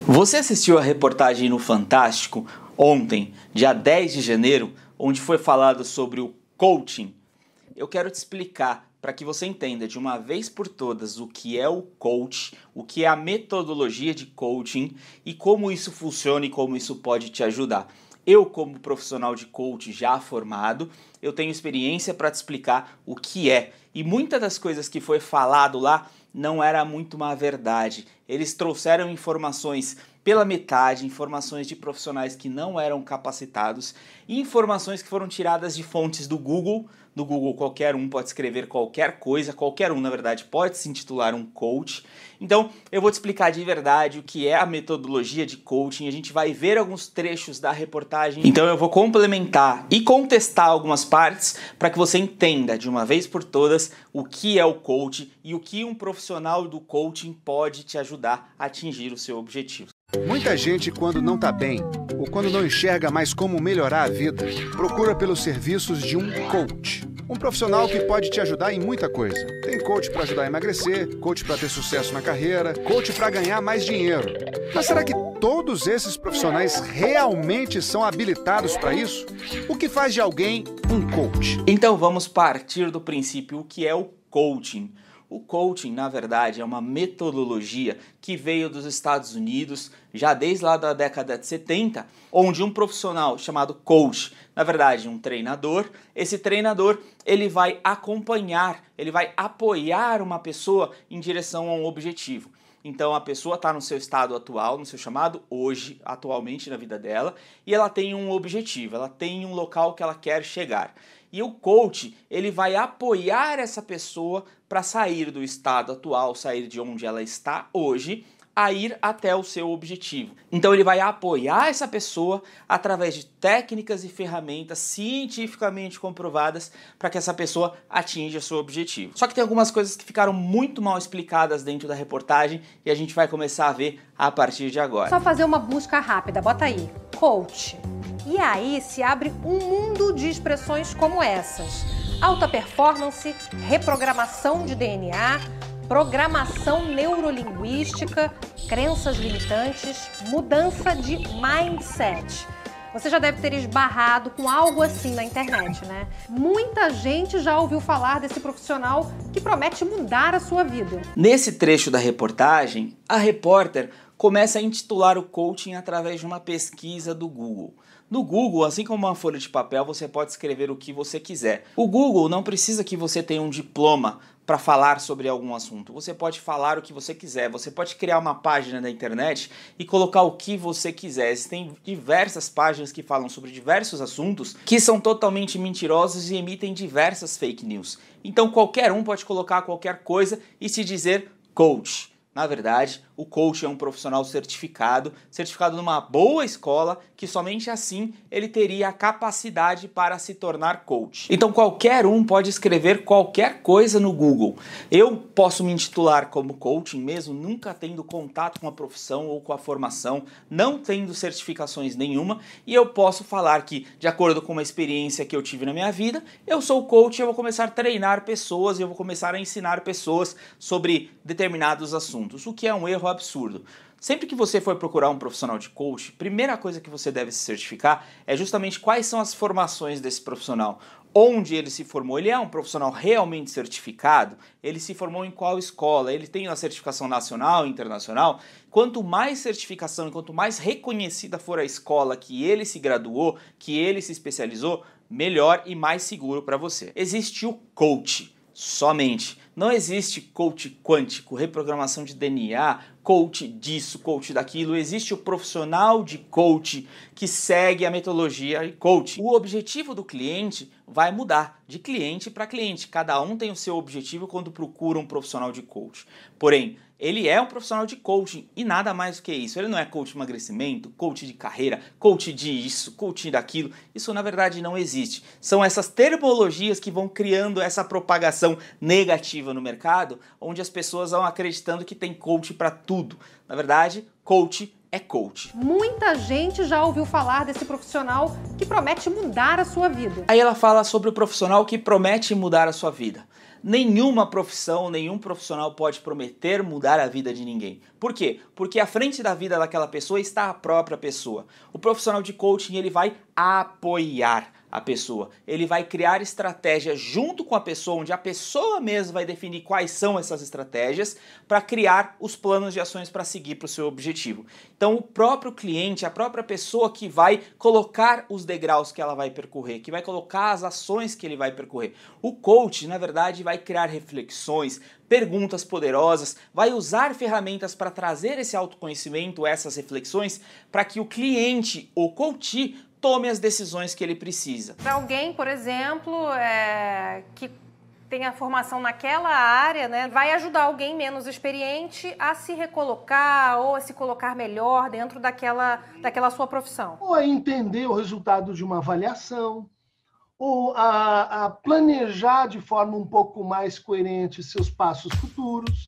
Você assistiu a reportagem no Fantástico ontem, dia 10 de janeiro, onde foi falado sobre o coaching? Eu quero te explicar para que você entenda de uma vez por todas o que é o coach, o que é a metodologia de coaching e como isso funciona e como isso pode te ajudar. Eu, como profissional de coach já formado, eu tenho experiência para te explicar o que é. E muitas das coisas que foi falado lá não era muito uma verdade. Eles trouxeram informações pela metade, informações de profissionais que não eram capacitados e informações que foram tiradas de fontes do Google. No Google qualquer um pode escrever qualquer coisa, qualquer um na verdade pode se intitular um coach. Então eu vou te explicar de verdade o que é a metodologia de coaching, a gente vai ver alguns trechos da reportagem, então eu vou complementar e contestar algumas partes para que você entenda de uma vez por todas o que é o coach e o que um profissional do coaching pode te ajudar a atingir o seu objetivo. Muita gente, quando não está bem, ou quando não enxerga mais como melhorar a vida, procura pelos serviços de um coach. Um profissional que pode te ajudar em muita coisa. Tem coach para ajudar a emagrecer, coach para ter sucesso na carreira, coach para ganhar mais dinheiro. Mas será que todos esses profissionais realmente são habilitados para isso? O que faz de alguém um coach? Então vamos partir do princípio o que é o coaching. O coaching, na verdade, é uma metodologia que veio dos Estados Unidos, já desde lá da década de 70, onde um profissional chamado coach, na verdade um treinador, esse treinador ele vai acompanhar, ele vai apoiar uma pessoa em direção a um objetivo. Então a pessoa está no seu estado atual, no seu chamado hoje, atualmente na vida dela, e ela tem um objetivo, ela tem um local que ela quer chegar. E o coach, ele vai apoiar essa pessoa para sair do estado atual, sair de onde ela está hoje, a ir até o seu objetivo. Então ele vai apoiar essa pessoa através de técnicas e ferramentas cientificamente comprovadas para que essa pessoa atinja o seu objetivo. Só que tem algumas coisas que ficaram muito mal explicadas dentro da reportagem e a gente vai começar a ver a partir de agora. Só fazer uma busca rápida, bota aí, coach. E aí se abre um mundo de expressões como essas: alta performance, reprogramação de DNA, programação neurolinguística, crenças limitantes, mudança de mindset. Você já deve ter esbarrado com algo assim na internet, né? Muita gente já ouviu falar desse profissional que promete mudar a sua vida. Nesse trecho da reportagem, a repórter começa a intitular o coaching através de uma pesquisa do Google. No Google, assim como uma folha de papel, você pode escrever o que você quiser. O Google não precisa que você tenha um diploma para falar sobre algum assunto. Você pode falar o que você quiser. Você pode criar uma página na internet e colocar o que você quiser. Existem diversas páginas que falam sobre diversos assuntos que são totalmente mentirosos e emitem diversas fake news. Então qualquer um pode colocar qualquer coisa e se dizer coach. Na verdade, o coach é um profissional certificado numa boa escola, que somente assim ele teria a capacidade para se tornar coach. Então qualquer um pode escrever qualquer coisa no Google. Eu posso me intitular como coaching mesmo nunca tendo contato com a profissão ou com a formação, não tendo certificações nenhuma, e eu posso falar que, de acordo com uma experiência que eu tive na minha vida, eu sou coach e eu vou começar a treinar pessoas, eu vou começar a ensinar pessoas sobre determinados assuntos, o que é um erro absurdo. Sempre que você for procurar um profissional de coach, primeira coisa que você deve se certificar é justamente quais são as formações desse profissional. Onde ele se formou? Ele é um profissional realmente certificado? Ele se formou em qual escola? Ele tem uma certificação nacional, internacional? Quanto mais certificação e quanto mais reconhecida for a escola que ele se graduou, que ele se especializou, melhor e mais seguro para você. Existe o coach. Somente. Não existe coach quântico, reprogramação de DNA, coach disso, coach daquilo. Existe o profissional de coach que segue a metodologia de coaching. O objetivo do cliente vai mudar de cliente para cliente. Cada um tem o seu objetivo quando procura um profissional de coach. Porém, ele é um profissional de coaching e nada mais do que isso. Ele não é coach de emagrecimento, coach de carreira, coach de isso, coach daquilo. Isso na verdade não existe. São essas terminologias que vão criando essa propagação negativa no mercado, onde as pessoas vão acreditando que tem coach para tudo. Na verdade, coach é coach. Muita gente já ouviu falar desse profissional que promete mudar a sua vida. Aí ela fala sobre o profissional que promete mudar a sua vida. Nenhuma profissão, nenhum profissional pode prometer mudar a vida de ninguém. Por quê? Porque à frente da vida daquela pessoa está a própria pessoa. O profissional de coaching, ele vai apoiar a pessoa. Ele vai criar estratégias junto com a pessoa, onde a pessoa mesma vai definir quais são essas estratégias para criar os planos de ações para seguir para o seu objetivo. Então o próprio cliente, a própria pessoa que vai colocar os degraus que ela vai percorrer, que vai colocar as ações que ele vai percorrer. O coach, na verdade, vai criar reflexões, perguntas poderosas, vai usar ferramentas para trazer esse autoconhecimento, essas reflexões, para que o cliente, o coach, tome as decisões que ele precisa. Para alguém, por exemplo, que tem a formação naquela área, né, vai ajudar alguém menos experiente a se recolocar ou a se colocar melhor dentro daquela sua profissão. Ou a entender o resultado de uma avaliação, ou a planejar de forma um pouco mais coerente seus passos futuros.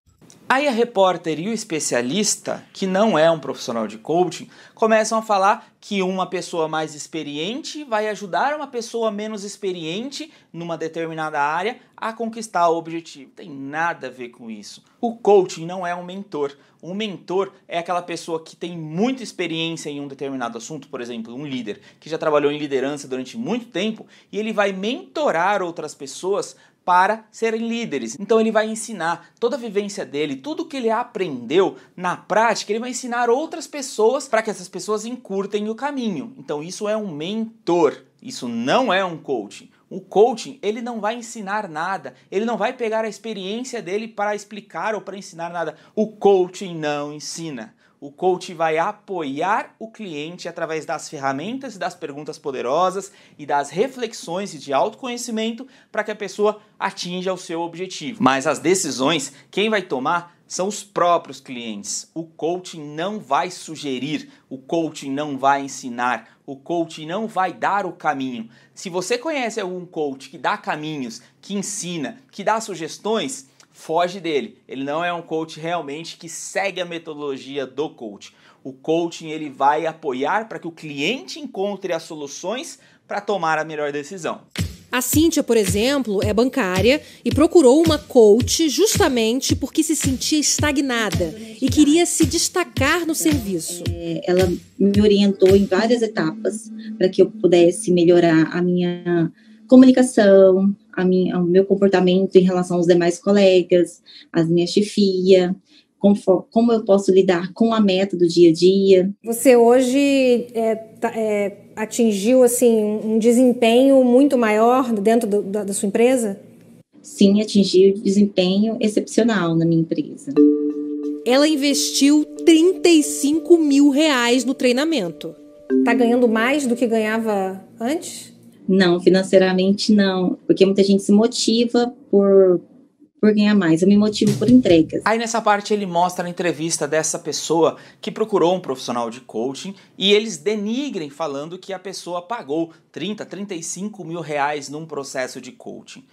Aí a repórter e o especialista, que não é um profissional de coaching, começam a falar que uma pessoa mais experiente vai ajudar uma pessoa menos experiente numa determinada área a conquistar o objetivo. Não tem nada a ver com isso. O coaching não é um mentor. Um mentor é aquela pessoa que tem muita experiência em um determinado assunto, por exemplo, um líder que já trabalhou em liderança durante muito tempo e ele vai mentorar outras pessoas para serem líderes. Então ele vai ensinar toda a vivência dele, tudo que ele aprendeu na prática, ele vai ensinar outras pessoas para que essas pessoas encurtem o caminho. Então isso é um mentor, isso não é um coaching. O coaching, ele não vai ensinar nada, ele não vai pegar a experiência dele para explicar ou para ensinar nada. O coaching não ensina. O coach vai apoiar o cliente através das ferramentas e das perguntas poderosas e das reflexões e de autoconhecimento para que a pessoa atinja o seu objetivo. Mas as decisões, quem vai tomar são os próprios clientes. O coaching não vai sugerir, o coaching não vai ensinar, o coaching não vai dar o caminho. Se você conhece algum coach que dá caminhos, que ensina, que dá sugestões, foge dele. Ele não é um coach realmente que segue a metodologia do coach. O coaching, ele vai apoiar para que o cliente encontre as soluções para tomar a melhor decisão. A Cíntia, por exemplo, é bancária e procurou uma coach justamente porque se sentia estagnada e queria se destacar no serviço. Ela me orientou em várias etapas para que eu pudesse melhorar a minha comunicação, o meu comportamento em relação aos demais colegas, as minhas chefias, como eu posso lidar com a meta do dia a dia. Você hoje atingiu assim, um desempenho muito maior dentro da sua empresa? Sim, atingi um desempenho excepcional na minha empresa. Ela investiu R$35 mil no treinamento. Está ganhando mais do que ganhava antes? Não, financeiramente não, porque muita gente se motiva por ganhar mais, eu me motivo por entregas. Aí nessa parte ele mostra a entrevista dessa pessoa que procurou um profissional de coaching e eles denigrem falando que a pessoa pagou 35 mil reais num processo de coaching.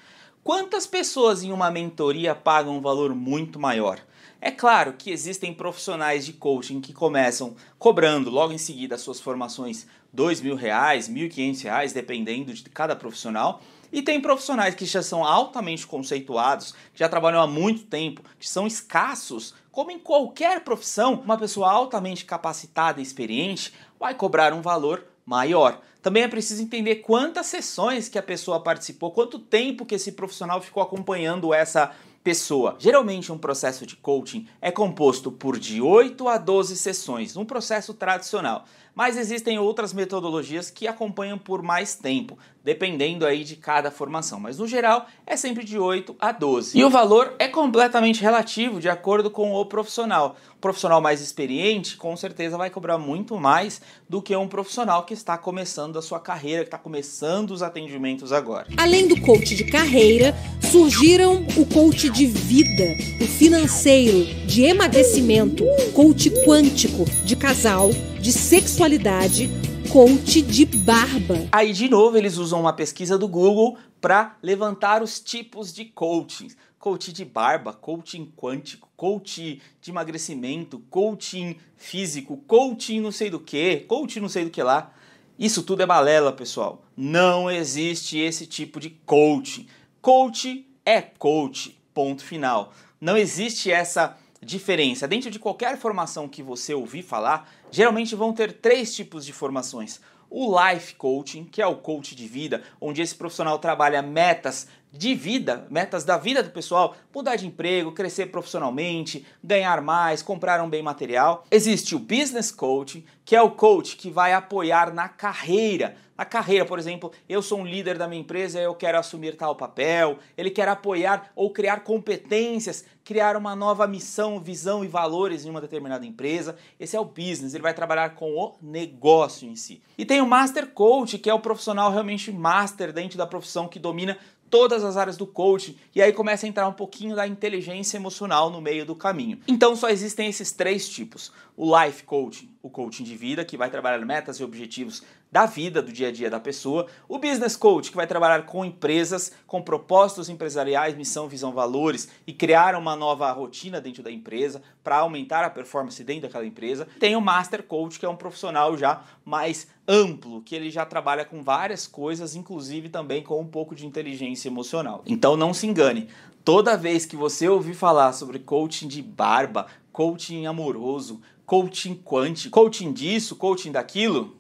Quantas pessoas em uma mentoria pagam um valor muito maior? É claro que existem profissionais de coaching que começam cobrando logo em seguida as suas formações R$2.000, R$1.500, dependendo de cada profissional. E tem profissionais que já são altamente conceituados, que já trabalham há muito tempo, que são escassos. Como em qualquer profissão, uma pessoa altamente capacitada e experiente vai cobrar um valor maior. Também é preciso entender quantas sessões que a pessoa participou, quanto tempo que esse profissional ficou acompanhando essa pessoa. Geralmente um processo de coaching é composto por de 8 a 12 sessões, um processo tradicional. Mas existem outras metodologias que acompanham por mais tempo, dependendo aí de cada formação. Mas no geral é sempre de 8 a 12. E o valor é completamente relativo de acordo com o profissional. O profissional mais experiente com certeza vai cobrar muito mais do que um profissional que está começando a sua carreira, que está começando os atendimentos agora. Além do coach de carreira, surgiram o coach de vida, o financeiro, de emagrecimento, coach quântico, de casal, de sexualidade, coach de barba. Aí de novo eles usam uma pesquisa do Google para levantar os tipos de coaching. Coach de barba, coaching quântico, coach de emagrecimento, coaching físico, coaching não sei do que, coaching não sei do que lá. Isso tudo é balela, pessoal. Não existe esse tipo de coaching. Coach é coach, ponto final. Não existe essa diferença. Dentro de qualquer formação que você ouvir falar, geralmente vão ter 3 tipos de formações. O Life Coaching, que é o coach de vida, onde esse profissional trabalha metas de vida, metas da vida do pessoal, mudar de emprego, crescer profissionalmente, ganhar mais, comprar um bem material. Existe o Business Coaching, que é o coach que vai apoiar na carreira. Na carreira, por exemplo, eu sou um líder da minha empresa, eu quero assumir tal papel, ele quer apoiar ou criar competências, criar uma nova missão, visão e valores em uma determinada empresa. Esse é o business, ele vai trabalhar com o negócio em si. E tem o Master Coach, que é o profissional realmente master dentro da profissão que domina todas as áreas do coaching, e aí começa a entrar um pouquinho da inteligência emocional no meio do caminho. Então só existem esses 3 tipos. O Life Coaching, o coaching de vida, que vai trabalhar metas e objetivos da vida, do dia a dia da pessoa. O Business Coach, que vai trabalhar com empresas, com propósitos empresariais, missão, visão, valores e criar uma nova rotina dentro da empresa para aumentar a performance dentro daquela empresa. Tem o Master Coach, que é um profissional já mais amplo, que ele já trabalha com várias coisas, inclusive também com um pouco de inteligência emocional. Então não se engane, toda vez que você ouvir falar sobre coaching de barba, coaching amoroso, coaching quântico, coaching disso, coaching daquilo,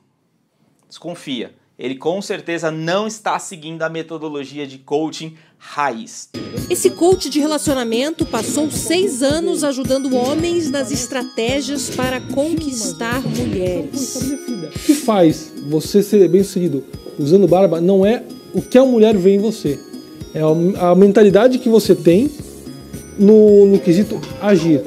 desconfia. Ele com certeza não está seguindo a metodologia de coaching raiz. Esse coach de relacionamento passou 6 anos ajudando homens nas estratégias para conquistar mulheres. O que faz você ser bem-sucedido usando barba não é o que a mulher vê em você. É a mentalidade que você tem no quesito agir.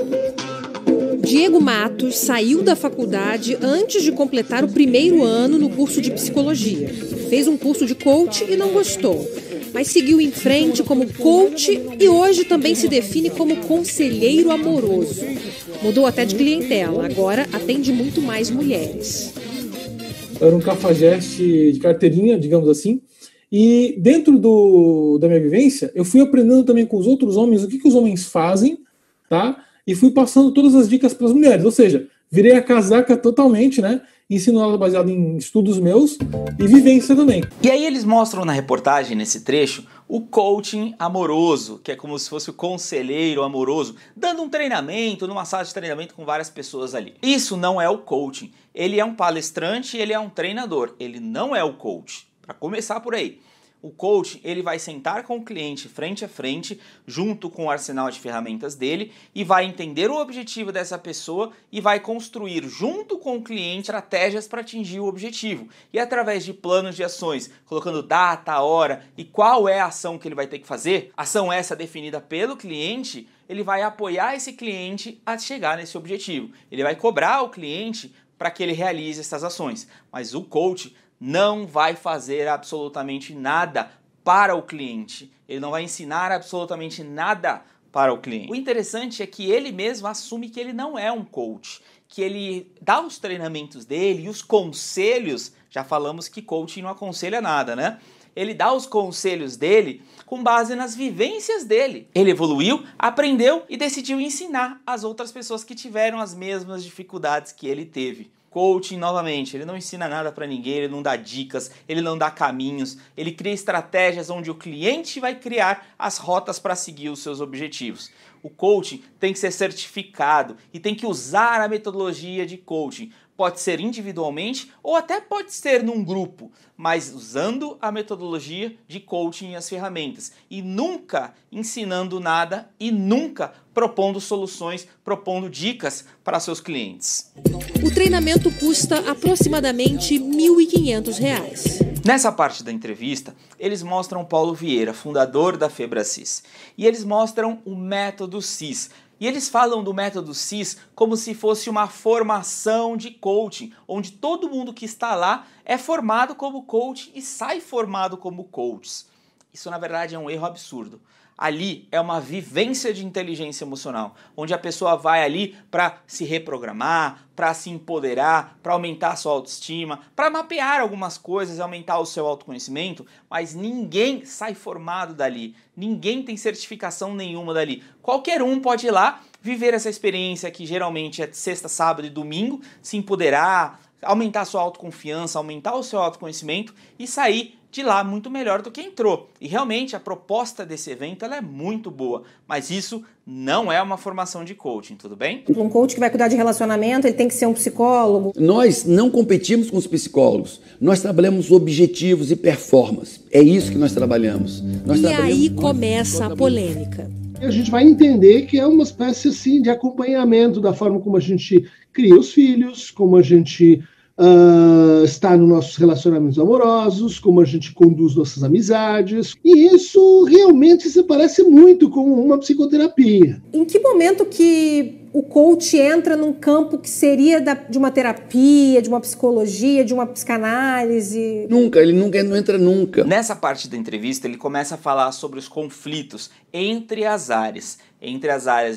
Diego Matos saiu da faculdade antes de completar o 1º ano no curso de psicologia. Fez um curso de coach e não gostou, mas seguiu em frente como coach e hoje também se define como conselheiro amoroso. Mudou até de clientela, agora atende muito mais mulheres. Eu era um cafajeste de carteirinha, digamos assim, e dentro da minha vivência, eu fui aprendendo também com os outros homens o que os homens fazem, tá? E fui passando todas as dicas para as mulheres, ou seja, virei a casaca totalmente, né? Ensino ela baseado em estudos meus e vivência também. E aí eles mostram na reportagem, nesse trecho, o coaching amoroso, que é como se fosse o conselheiro amoroso, dando um treinamento, numa sala de treinamento com várias pessoas ali. Isso não é o coaching. Ele é um palestrante, ele é um treinador. Ele não é o coach. Para começar por aí. O coach, ele vai sentar com o cliente frente a frente, junto com o arsenal de ferramentas dele, e vai entender o objetivo dessa pessoa e vai construir, junto com o cliente, estratégias para atingir o objetivo. E através de planos de ações, colocando data, hora e qual é a ação que ele vai ter que fazer, ação essa definida pelo cliente, ele vai apoiar esse cliente a chegar nesse objetivo. Ele vai cobrar o cliente para que ele realize essas ações. Mas o coach não vai fazer absolutamente nada para o cliente. Ele não vai ensinar absolutamente nada para o cliente. O interessante é que ele mesmo assume que ele não é um coach, que ele dá os treinamentos dele e os conselhos. Já falamos que coaching não aconselha nada, né? Ele dá os conselhos dele com base nas vivências dele. Ele evoluiu, aprendeu e decidiu ensinar as outras pessoas que tiveram as mesmas dificuldades que ele teve. Coaching, novamente, ele não ensina nada para ninguém, ele não dá dicas, ele não dá caminhos, ele cria estratégias onde o cliente vai criar as rotas para seguir os seus objetivos. O coaching tem que ser certificado e tem que usar a metodologia de coaching. Pode ser individualmente ou até pode ser num grupo, mas usando a metodologia de coaching e as ferramentas. E nunca ensinando nada e nunca propondo soluções, propondo dicas para seus clientes. O treinamento custa aproximadamente R$ 1.500. Nessa parte da entrevista, eles mostram Paulo Vieira, fundador da Febracis, e eles mostram o método CIS. E eles falam do método CIS como se fosse uma formação de coaching, onde todo mundo que está lá é formado como coach e sai formado como coaches. Isso, na verdade, é um erro absurdo. Ali é uma vivência de inteligência emocional, onde a pessoa vai ali para se reprogramar, para se empoderar, para aumentar a sua autoestima, para mapear algumas coisas e aumentar o seu autoconhecimento, mas ninguém sai formado dali, ninguém tem certificação nenhuma dali. Qualquer um pode ir lá, viver essa experiência que geralmente é sexta, sábado e domingo, se empoderar, aumentar a sua autoconfiança, aumentar o seu autoconhecimento e sair de lá muito melhor do que entrou. E realmente a proposta desse evento ela é muito boa, mas isso não é uma formação de coaching, tudo bem? Um coach que vai cuidar de relacionamento, ele tem que ser um psicólogo? Nós não competimos com os psicólogos, nós trabalhamos objetivos e performance. É isso que nós trabalhamos. E aí começa a polêmica. A gente vai entender que é uma espécie assim, de acompanhamento da forma como a gente cria os filhos, como a gente está nos nossos relacionamentos amorosos, como a gente conduz nossas amizades. E isso realmente se parece muito com uma psicoterapia. Em que momento que o coach entra num campo que seria de uma terapia, de uma psicologia, de uma psicanálise? Ele não entra nunca. Nessa parte da entrevista, ele começa a falar sobre os conflitos entre as áreas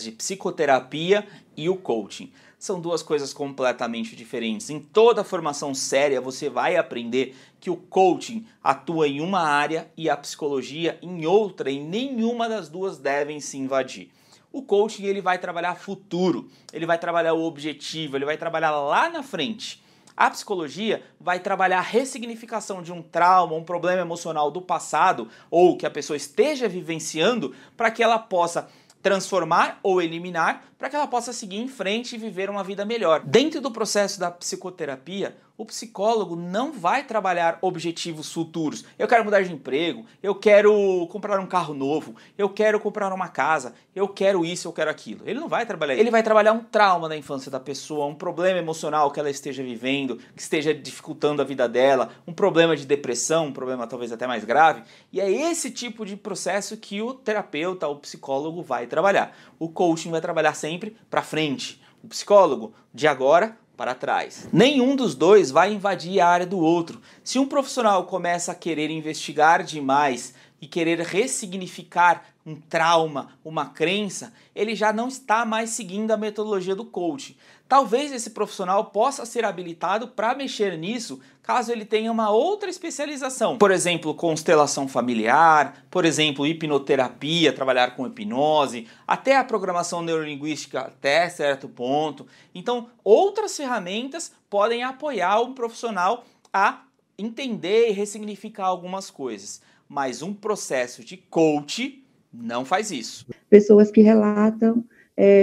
de psicoterapia e o coaching. São duas coisas completamente diferentes. Em toda formação séria, você vai aprender que o coaching atua em uma área e a psicologia em outra, e nenhuma das duas devem se invadir. O coaching ele vai trabalhar futuro, ele vai trabalhar o objetivo, ele vai trabalhar lá na frente. A psicologia vai trabalhar a ressignificação de um trauma, um problema emocional do passado ou que a pessoa esteja vivenciando para que ela possa transformar ou eliminar para que ela possa seguir em frente e viver uma vida melhor. Dentro do processo da psicoterapia, o psicólogo não vai trabalhar objetivos futuros. Eu quero mudar de emprego, eu quero comprar um carro novo, eu quero comprar uma casa, eu quero isso, eu quero aquilo. Ele não vai trabalhar isso. Ele vai trabalhar um trauma da infância da pessoa, um problema emocional que ela esteja vivendo, que esteja dificultando a vida dela, um problema de depressão, um problema talvez até mais grave. E é esse tipo de processo que o terapeuta, o psicólogo vai trabalhar. O coaching vai trabalhar sempre para frente. O psicólogo, de agora para trás. Nenhum dos dois vai invadir a área do outro. Se um profissional começa a querer investigar demais e querer ressignificar um trauma, uma crença, ele já não está mais seguindo a metodologia do coaching. Talvez esse profissional possa ser habilitado para mexer nisso caso ele tenha uma outra especialização. Por exemplo, constelação familiar, por exemplo, hipnoterapia, trabalhar com hipnose, até a programação neurolinguística até certo ponto. Então, outras ferramentas podem apoiar um profissional a entender e ressignificar algumas coisas. Mas um processo de coach não faz isso. Pessoas que relatam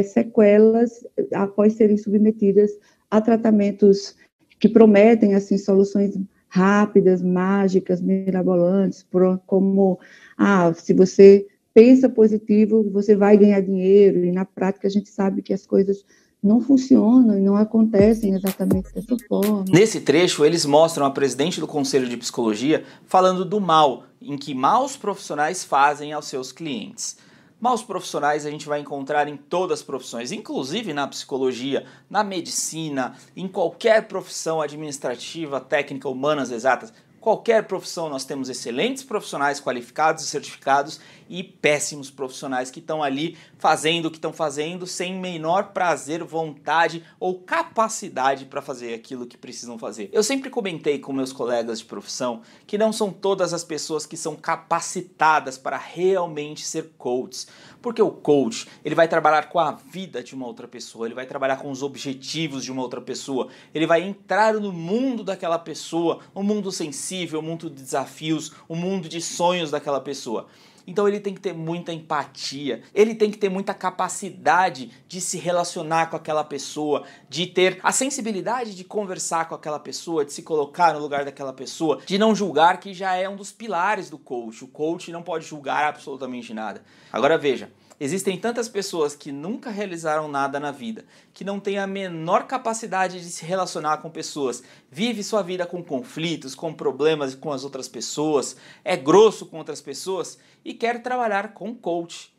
sequelas após serem submetidas a tratamentos que prometem assim soluções rápidas, mágicas, mirabolantes, como se você pensa positivo, você vai ganhar dinheiro, e na prática a gente sabe que as coisas não funcionam e não acontecem exatamente dessa forma. Nesse trecho, eles mostram a presidente do Conselho de Psicologia falando do mal em que maus profissionais fazem aos seus clientes. Maus profissionais a gente vai encontrar em todas as profissões, inclusive na psicologia, na medicina, em qualquer profissão administrativa, técnica, humanas, exatas. Qualquer profissão nós temos excelentes profissionais qualificados e certificados e péssimos profissionais que estão ali fazendo o que estão fazendo sem menor prazer, vontade ou capacidade para fazer aquilo que precisam fazer. Eu sempre comentei com meus colegas de profissão que não são todas as pessoas que são capacitadas para realmente ser coaches, porque o coach ele vai trabalhar com a vida de uma outra pessoa, ele vai trabalhar com os objetivos de uma outra pessoa, ele vai entrar no mundo daquela pessoa, um mundo sensível, um mundo de desafios, um mundo de sonhos daquela pessoa. Então ele tem que ter muita empatia, ele tem que ter muita capacidade de se relacionar com aquela pessoa, de ter a sensibilidade de conversar com aquela pessoa, de se colocar no lugar daquela pessoa, de não julgar, que já é um dos pilares do coach. O coach não pode julgar absolutamente nada. Agora veja, existem tantas pessoas que nunca realizaram nada na vida, que não têm a menor capacidade de se relacionar com pessoas, vive sua vida com conflitos, com problemas com as outras pessoas, é grosso com outras pessoas e quer trabalhar com coach.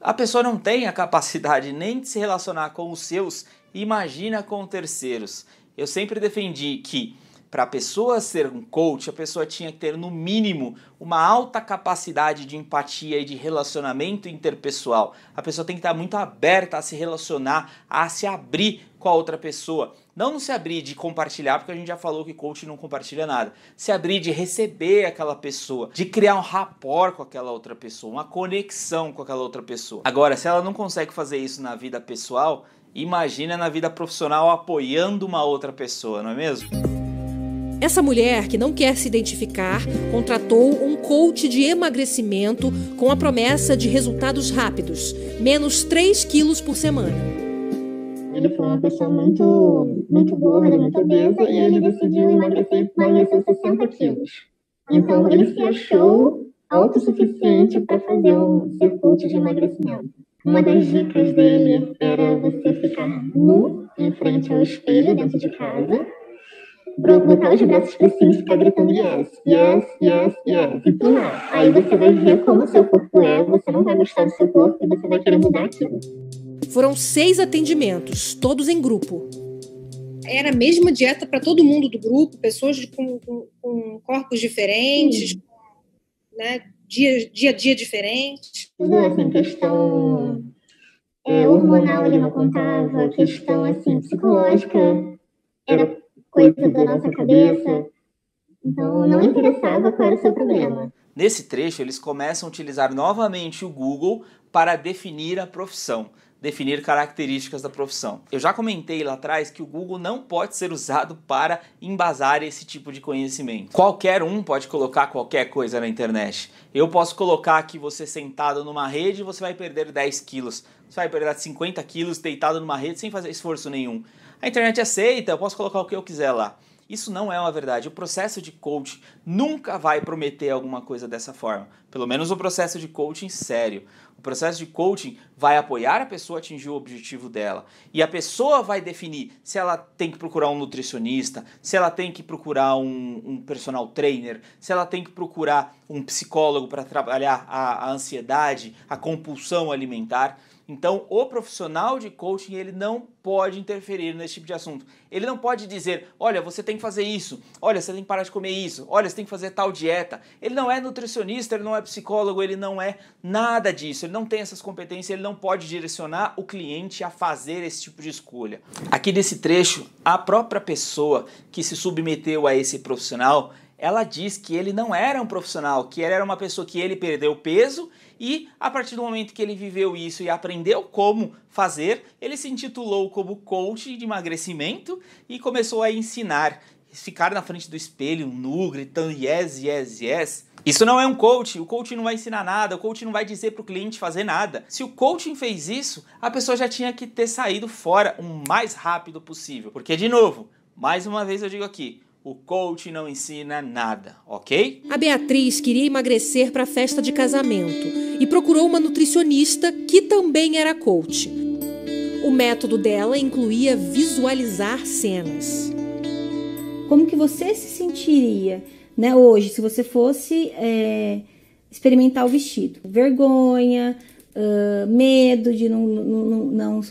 A pessoa não tem a capacidade nem de se relacionar com os seus, imagina com terceiros. Eu sempre defendi que para a pessoa ser um coach, a pessoa tinha que ter, no mínimo, uma alta capacidade de empatia e de relacionamento interpessoal. A pessoa tem que estar muito aberta a se relacionar, a se abrir com a outra pessoa. Não se abrir de compartilhar, porque a gente já falou que coach não compartilha nada. Se abrir de receber aquela pessoa, de criar um rapport com aquela outra pessoa, uma conexão com aquela outra pessoa. Agora, se ela não consegue fazer isso na vida pessoal, imagina na vida profissional apoiando uma outra pessoa, não é mesmo? Essa mulher, que não quer se identificar, contratou um coach de emagrecimento com a promessa de resultados rápidos, menos 3 quilos por semana. Ele foi uma pessoa muito gorda, muito obesa, e ele decidiu emagrecer 60 quilos. Então, ele se achou autossuficiente para fazer um circuito de emagrecimento. Uma das dicas dele era você ficar nu em frente ao espelho dentro de casa, botar os braços para cima e ficar gritando yes, yes, yes, yes, e pular. Aí você vai ver como o seu corpo é, você não vai gostar do seu corpo e você vai querer mudar aquilo. Foram 6 atendimentos, todos em grupo. Era a mesma dieta para todo mundo do grupo, pessoas com corpos diferentes, né, dia a dia diferente. Tudo assim, questão hormonal ele não contava, questão assim, psicológica era coisa da nossa cabeça. Então não interessava qual era o seu problema. Nesse trecho, eles começam a utilizar novamente o Google para definir a profissão, definir características da profissão. Eu já comentei lá atrás que o Google não pode ser usado para embasar esse tipo de conhecimento. Qualquer um pode colocar qualquer coisa na internet. Eu posso colocar que você sentado numa rede, você vai perder 10 quilos. Você vai perder 50 quilos deitado numa rede sem fazer esforço nenhum. A internet aceita, eu posso colocar o que eu quiser lá. Isso não é uma verdade. O processo de coaching nunca vai prometer alguma coisa dessa forma. Pelo menos o processo de coaching sério. O processo de coaching vai apoiar a pessoa a atingir o objetivo dela. E a pessoa vai definir se ela tem que procurar um nutricionista, se ela tem que procurar um personal trainer, se ela tem que procurar um psicólogo para trabalhar a ansiedade, a compulsão alimentar. Então, o profissional de coaching, ele não pode interferir nesse tipo de assunto. Ele não pode dizer, olha, você tem que fazer isso, olha, você tem que parar de comer isso, olha, você tem que fazer tal dieta. Ele não é nutricionista, ele não é psicólogo, ele não é nada disso, ele não tem essas competências, ele não pode direcionar o cliente a fazer esse tipo de escolha. Aqui nesse trecho, a própria pessoa que se submeteu a esse profissional, ela diz que ele não era um profissional, que ele era uma pessoa que ele perdeu peso e a partir do momento que ele viveu isso e aprendeu como fazer, ele se intitulou como coach de emagrecimento e começou a ensinar, ficar na frente do espelho, nu, gritando yes, yes, yes. Isso não é um coach, o coach não vai ensinar nada, o coach não vai dizer para o cliente fazer nada. Se o coaching fez isso, a pessoa já tinha que ter saído fora o mais rápido possível. Porque, de novo, mais uma vez eu digo aqui, o coach não ensina nada, ok? A Beatriz queria emagrecer para a festa de casamento e procurou uma nutricionista que também era coach. O método dela incluía visualizar cenas. Como que você se sentiria, né, hoje, se você fosse experimentar o vestido? Vergonha, medo de não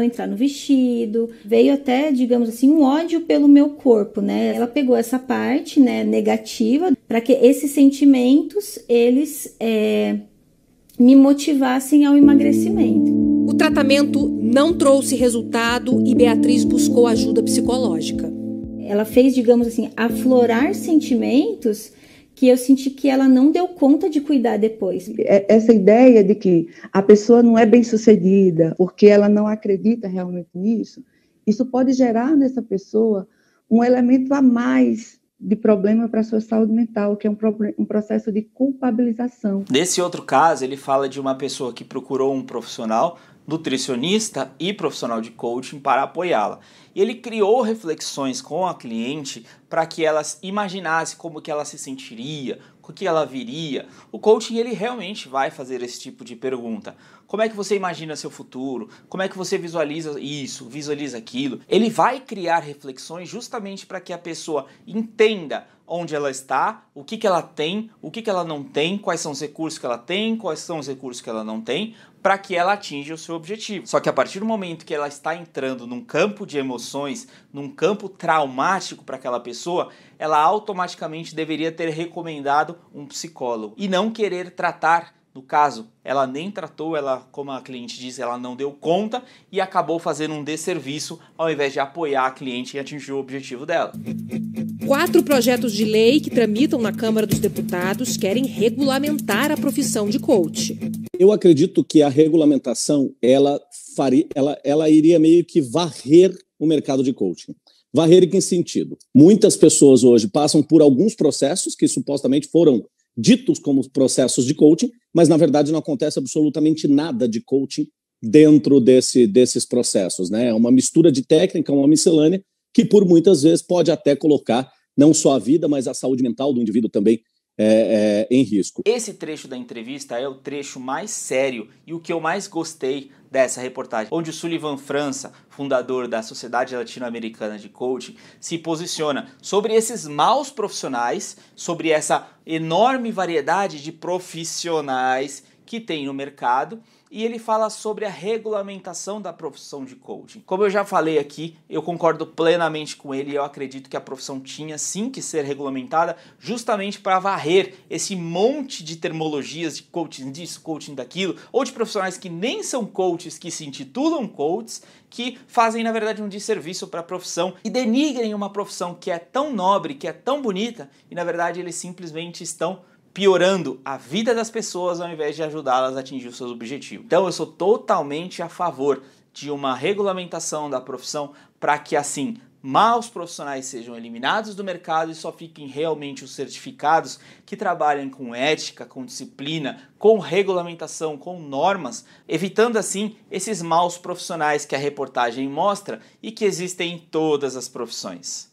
entrar no vestido, veio até, digamos assim, um ódio pelo meu corpo, né? Ela pegou essa parte, né, negativa, para que esses sentimentos, eles me motivassem ao emagrecimento. O tratamento não trouxe resultado e Beatriz buscou ajuda psicológica. Ela fez, digamos assim, aflorar sentimentos que eu senti que ela não deu conta de cuidar depois. Essa ideia de que a pessoa não é bem-sucedida porque ela não acredita realmente nisso, isso pode gerar nessa pessoa um elemento a mais de problema para a sua saúde mental, que é um processo de culpabilização. Nesse outro caso, ele fala de uma pessoa que procurou um profissional, nutricionista e profissional de coaching para apoiá-la. E ele criou reflexões com a cliente para que ela imaginasse como que ela se sentiria, o que ela viria. O coaching, ele realmente vai fazer esse tipo de pergunta. Como é que você imagina seu futuro? Como é que você visualiza isso, visualiza aquilo? Ele vai criar reflexões justamente para que a pessoa entenda onde ela está, o que ela tem, o que ela não tem, quais são os recursos que ela tem, quais são os recursos que ela não tem, para que ela atinja o seu objetivo. Só que a partir do momento que ela está entrando num campo de emoções, num campo traumático para aquela pessoa, ela automaticamente deveria ter recomendado um psicólogo e não querer tratar. No caso, ela nem tratou, ela, como a cliente disse, ela não deu conta e acabou fazendo um desserviço ao invés de apoiar a cliente e atingir o objetivo dela. 4 projetos de lei que tramitam na Câmara dos Deputados querem regulamentar a profissão de coach. Eu acredito que a regulamentação ela iria meio que varrer o mercado de coaching. Varrer em que sentido? Muitas pessoas hoje passam por alguns processos que supostamente foram ditos como processos de coaching, mas na verdade não acontece absolutamente nada de coaching dentro desses processos, né? É uma mistura de técnica, uma miscelânea, que por muitas vezes pode até colocar não só a vida, mas a saúde mental do indivíduo também em risco. Esse trecho da entrevista é o trecho mais sério e o que eu mais gostei dessa reportagem, onde o Sullivan França, fundador da Sociedade Latino-Americana de Coaching, se posiciona sobre esses maus profissionais, sobre essa enorme variedade de profissionais que tem no mercado, e ele fala sobre a regulamentação da profissão de coaching. Como eu já falei aqui, eu concordo plenamente com ele e eu acredito que a profissão tinha sim que ser regulamentada justamente para varrer esse monte de terminologias de coaching disso, coaching daquilo, ou de profissionais que nem são coaches, que se intitulam coaches, que fazem na verdade um desserviço para a profissão e denigrem uma profissão que é tão nobre, que é tão bonita, e na verdade eles simplesmente estão piorando a vida das pessoas ao invés de ajudá-las a atingir os seus objetivos. Então eu sou totalmente a favor de uma regulamentação da profissão para que assim maus profissionais sejam eliminados do mercado e só fiquem realmente os certificados que trabalham com ética, com disciplina, com regulamentação, com normas, evitando assim esses maus profissionais que a reportagem mostra e que existem em todas as profissões.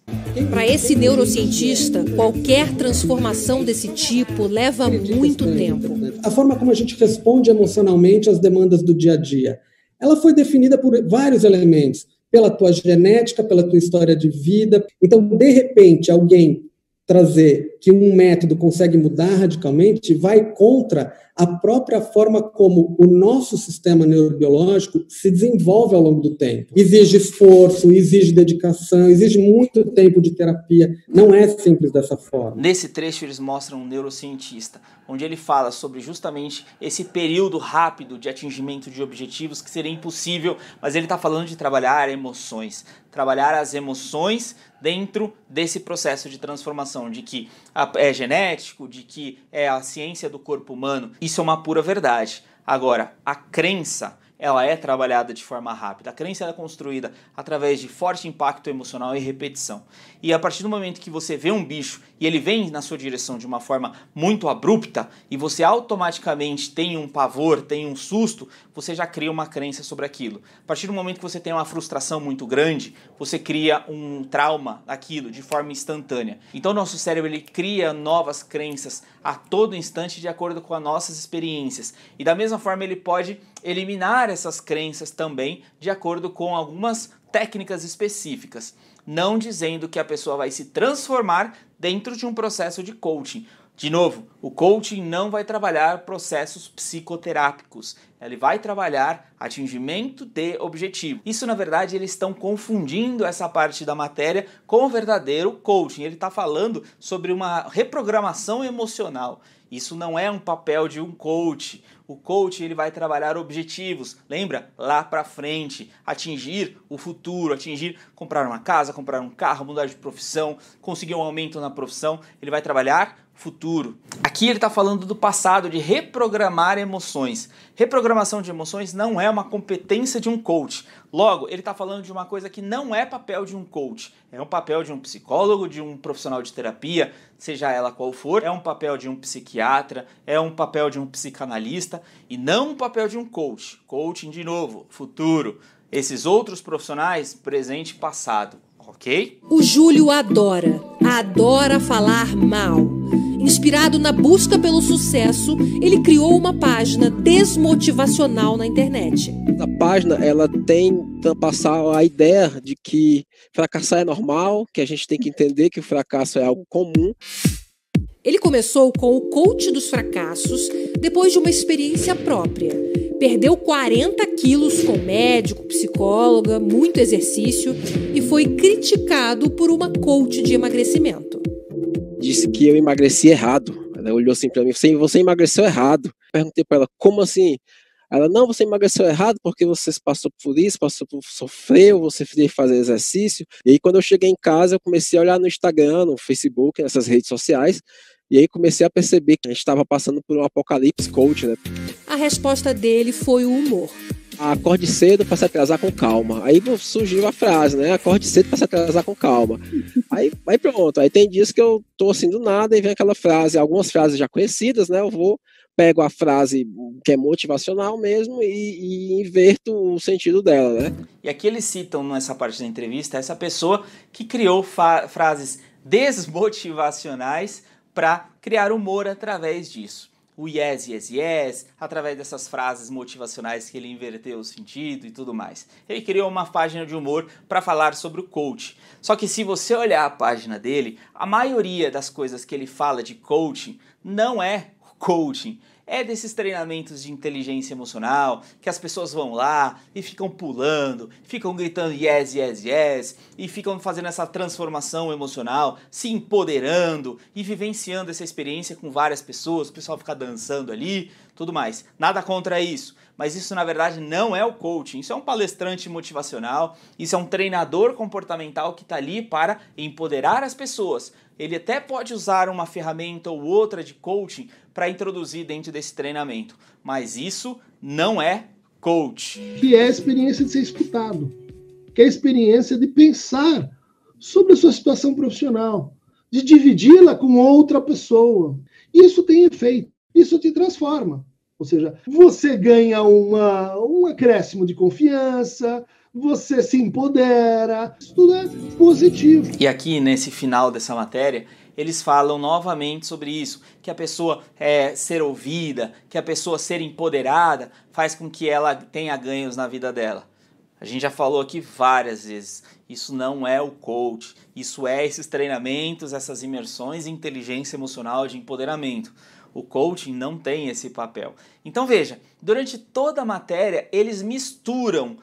Para esse neurocientista, qualquer transformação desse tipo leva muito tempo. A forma como a gente responde emocionalmente às demandas do dia a dia, ela foi definida por vários elementos, pela tua genética, pela tua história de vida. Então, de repente, alguém trazer que um método consegue mudar radicalmente vai contra a própria forma como o nosso sistema neurobiológico se desenvolve ao longo do tempo. Exige esforço, exige dedicação, exige muito tempo de terapia. Não é simples dessa forma. Nesse trecho eles mostram um neurocientista, onde ele fala sobre justamente esse período rápido de atingimento de objetivos que seria impossível, mas ele está falando de trabalhar emoções, trabalhar as emoções dentro desse processo de transformação, de que é genético, de que é a ciência do corpo humano. Isso é uma pura verdade. Agora, a crença, ela é trabalhada de forma rápida. A crença é construída através de forte impacto emocional e repetição. E a partir do momento que você vê um bicho e ele vem na sua direção de uma forma muito abrupta e você automaticamente tem um pavor, tem um susto, você já cria uma crença sobre aquilo. A partir do momento que você tem uma frustração muito grande, você cria um trauma daquilo de forma instantânea. Então nosso cérebro ele cria novas crenças a todo instante de acordo com as nossas experiências. E da mesma forma ele pode eliminar essas crenças também de acordo com algumas técnicas específicas, não dizendo que a pessoa vai se transformar dentro de um processo de coaching. De novo, o coaching não vai trabalhar processos psicoterápicos, ele vai trabalhar atingimento de objetivo. Isso, na verdade, eles estão confundindo essa parte da matéria com o verdadeiro coaching. Ele está falando sobre uma reprogramação emocional. Isso não é um papel de um coach. O coach ele vai trabalhar objetivos, lembra? Lá para frente, atingir o futuro, atingir, comprar uma casa, comprar um carro, mudar de profissão, conseguir um aumento na profissão. Ele vai trabalhar futuro. Aqui ele está falando do passado, de reprogramar emoções. Reprogramação de emoções não é uma competência de um coach. Logo, ele está falando de uma coisa que não é papel de um coach. É um papel de um psicólogo, de um profissional de terapia, seja ela qual for. É um papel de um psiquiatra, é um papel de um psicanalista e não um papel de um coach. Coaching, de novo, futuro. Esses outros profissionais, presente e passado. Ok? O Júlio adora falar mal. Inspirado na busca pelo sucesso, ele criou uma página desmotivacional na internet. A página, ela tenta passar a ideia de que fracassar é normal, que a gente tem que entender que o fracasso é algo comum. Ele começou com o coach dos fracassos depois de uma experiência própria. Perdeu 40 quilos com médico, psicóloga, muito exercício e foi criticado por uma coach de emagrecimento. Disse que eu emagreci errado. Ela olhou assim para mim, você emagreceu errado. Perguntei para ela, como assim? Ela, não, você emagreceu errado porque você passou por isso, sofreu, você teve que fazer exercício. E aí quando eu cheguei em casa, eu comecei a olhar no Instagram, no Facebook, nessas redes sociais, E aí comecei a perceber que a gente estava passando por um apocalipse coach, né? A resposta dele foi o humor. Acorde cedo para se atrasar com calma. Aí surgiu a frase, né? Acorde cedo para se atrasar com calma. Aí pronto. Aí tem dias que eu tô assim do nada e vem aquela frase, algumas frases já conhecidas, né? Pego a frase que é motivacional mesmo e inverto o sentido dela, né? E aqui eles citam nessa parte da entrevista essa pessoa que criou frases desmotivacionais para criar humor através disso. O yes, yes, yes, através dessas frases motivacionais que ele inverteu o sentido e tudo mais. Ele criou uma página de humor para falar sobre o coach. Só que se você olhar a página dele, a maioria das coisas que ele fala de coaching não é coaching. É desses treinamentos de inteligência emocional, que as pessoas vão lá e ficam pulando, ficam gritando yes, yes, yes, e ficam fazendo essa transformação emocional, se empoderando e vivenciando essa experiência com várias pessoas, o pessoal fica dançando ali, tudo mais. Nada contra isso, mas isso na verdade não é o coaching, isso é um palestrante motivacional, isso é um treinador comportamental que está ali para empoderar as pessoas. Ele até pode usar uma ferramenta ou outra de coaching para introduzir dentro desse treinamento, mas isso não é coach. Que é a experiência de ser escutado, que é a experiência de pensar sobre a sua situação profissional, de dividi-la com outra pessoa. Isso tem efeito, isso te transforma. Ou seja, você ganha um acréscimo de confiança, você se empodera, isso tudo é positivo. E aqui nesse final dessa matéria, eles falam novamente sobre isso, que a pessoa ser ouvida, que a pessoa ser empoderada faz com que ela tenha ganhos na vida dela. A gente já falou aqui várias vezes, isso não é o coach, isso é esses treinamentos, essas imersões em inteligência emocional de empoderamento. O coaching não tem esse papel. Então veja, durante toda a matéria eles misturam,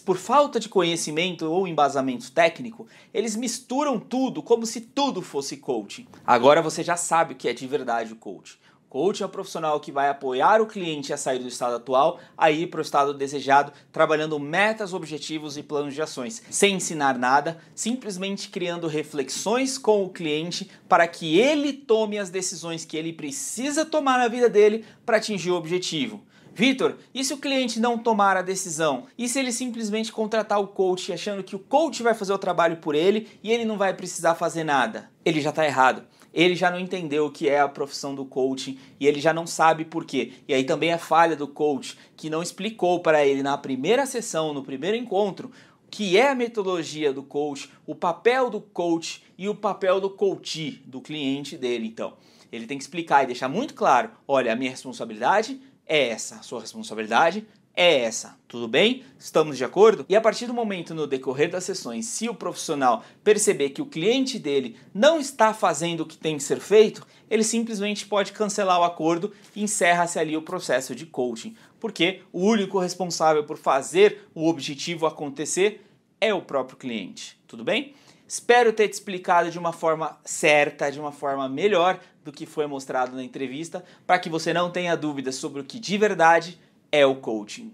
por falta de conhecimento ou embasamento técnico, eles misturam tudo como se tudo fosse coaching. Agora você já sabe o que é de verdade o coaching. Coach é o profissional que vai apoiar o cliente a sair do estado atual a ir para o estado desejado, trabalhando metas, objetivos e planos de ações, sem ensinar nada, simplesmente criando reflexões com o cliente para que ele tome as decisões que ele precisa tomar na vida dele para atingir o objetivo. Vitor, e se o cliente não tomar a decisão? E se ele simplesmente contratar o coach achando que o coach vai fazer o trabalho por ele e ele não vai precisar fazer nada? Ele já está errado. Ele já não entendeu o que é a profissão do coaching e ele já não sabe por quê. E aí também é falha do coach que não explicou para ele na primeira sessão, no primeiro encontro, o que é a metodologia do coach, o papel do coach e o papel do coachee, do cliente dele. Então, ele tem que explicar e deixar muito claro, olha, a minha responsabilidade é essa, a sua responsabilidade é essa, tudo bem? Estamos de acordo? E a partir do momento no decorrer das sessões, se o profissional perceber que o cliente dele não está fazendo o que tem que ser feito, ele simplesmente pode cancelar o acordo e encerra-se ali o processo de coaching, porque o único responsável por fazer o objetivo acontecer é o próprio cliente, tudo bem? Espero ter te explicado de uma forma certa, de uma forma melhor do que foi mostrado na entrevista, para que você não tenha dúvidas sobre o que de verdade é o coaching.